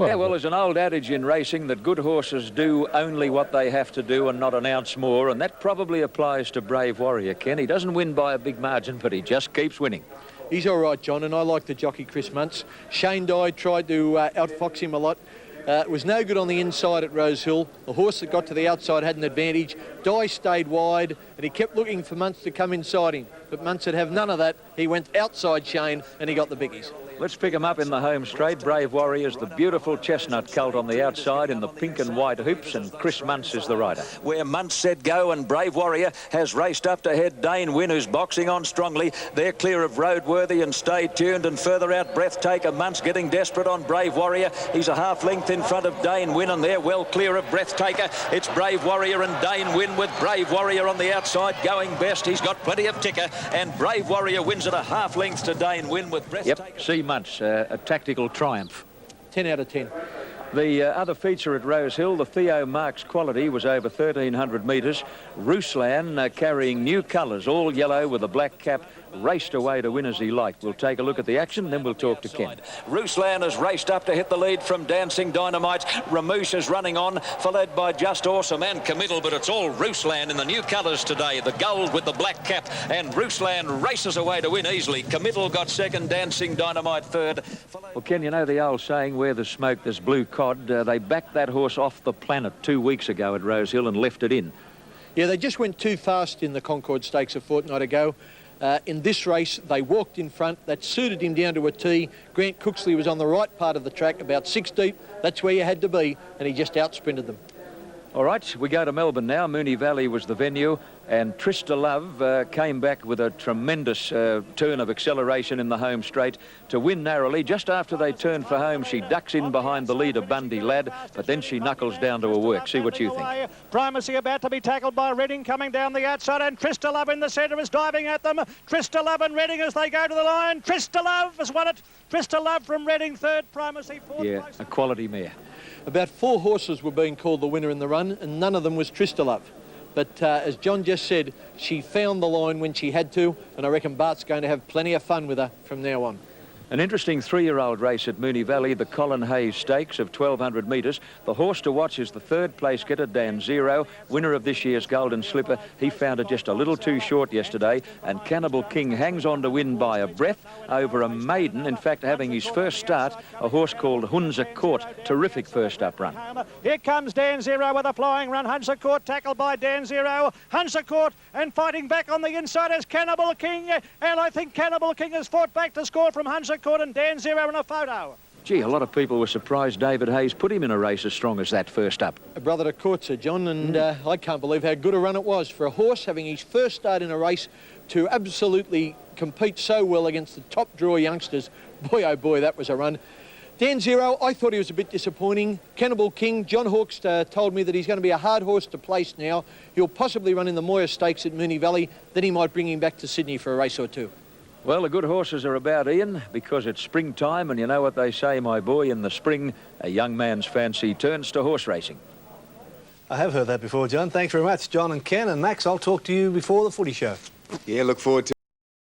Yeah, well, there's an old adage in racing that good horses do only what they have to do and not an ounce more, and that probably applies to Brave Warrior, Ken. He doesn't win by a big margin, but he just keeps winning. He's all right, John, and I like the jockey Chris Muntz. Shane Dye tried to outfox him a lot. It was no good on the inside at Rosehill. The horse that got to the outside had an advantage. Dye stayed wide, and he kept looking for Muntz to come inside him. But Muntz would have none of that. He went outside Shane, and he got the biggies. Let's pick him up in the home straight. Brave Warrior's the beautiful chestnut colt on the outside in the pink and white hoops, and Chris Muntz is the rider. Where Muntz said go, and Brave Warrior has raced up to head Dane Wynn, who's boxing on strongly. They're clear of Roadworthy and Stay Tuned, and further out Breathtaker. Muntz getting desperate on Brave Warrior. He's a half length in front of Dane Wynn, and they're well clear of Breathtaker. It's Brave Warrior and Dane Wynn, with Brave Warrior on the outside going best. He's got plenty of ticker, and Brave Warrior wins at a half length to Dane Wynn with Breathtaker. Yep, see Muntz, a tactical triumph. 10 out of 10. The other feature at Rosehill, the Theo Marks Quality, was over 1,300 metres. Ruslan, carrying new colours, all yellow with a black cap, raced away to win as he liked. We'll take a look at the action, then we'll talk to Ken. Ruslan has raced up to hit the lead from Dancing Dynamite. Ramouche is running on, followed by Just Awesome and Committal, but it's all Ruslan in the new colours today, the gold with the black cap, and Ruslan races away to win easily. Committal got second, Dancing Dynamite third. Well, Ken, you know the old saying, where there's smoke, there's blue cod. They backed that horse off the planet 2 weeks ago at Rosehill and left it in. Yeah, they just went too fast in the Concord Stakes a fortnight ago. In this race, they walked in front. That suited him down to a T. Grant Cooksley was on the right part of the track, about 6 deep. That's where you had to be, and he just outsprinted them. All right, we go to Melbourne now. Moonee Valley was the venue, and Trista Love came back with a tremendous turn of acceleration in the home straight to win narrowly. Just after they turned for home, she ducks in behind the leader, Bundy Lad, but then she knuckles down to her work. See what you think. Primacy about to be tackled by Redding coming down the outside, and Trista Love in the centre is diving at them. Trista Love and Redding as they go to the line. Trista Love has won it. Trista Love from Redding, third. Primacy, fourth. Yeah, place. a quality mare. About 4 horses were being called the winner in the run, and none of them was Trista Love. But as John just said, she found the line when she had to, and I reckon Bart's going to have plenty of fun with her from now on. An interesting 3-year-old race at Moonee Valley, the Colin Hayes Stakes of 1,200 metres. The horse to watch is the third place getter, Dan Zero, winner of this year's Golden Slipper. He found it just a little too short yesterday, and Cannibal King hangs on to win by a breath over a maiden. In fact, having his first start, a horse called Hunza Court. Terrific first up run. Here comes Dan Zero with a flying run. Hunza Court tackled by Dan Zero. Hunza Court, and fighting back on the inside is Cannibal King, and I think Cannibal King has fought back to score from Hunza Court, and Dan Zero in a photo. Gee, a lot of people were surprised David Hayes put him in a race as strong as that first up. A brother to Courtser, John, and I can't believe how good a run it was for a horse having his first start in a race to absolutely compete so well against the top draw youngsters. Boy, oh boy, that was a run. Dan Zero, I thought he was a bit disappointing. Cannibal King, John Hawkes told me that he's going to be a hard horse to place now. He'll possibly run in the Moir Stakes at Moonee Valley. Then he might bring him back to Sydney for a race or two. Well, the good horses are about, Ian, because it's springtime, and you know what they say, my boy, in the spring, a young man's fancy turns to horse racing. I have heard that before, John. Thanks very much, John and Ken. And Max, I'll talk to you before the footy show. Yeah, look forward to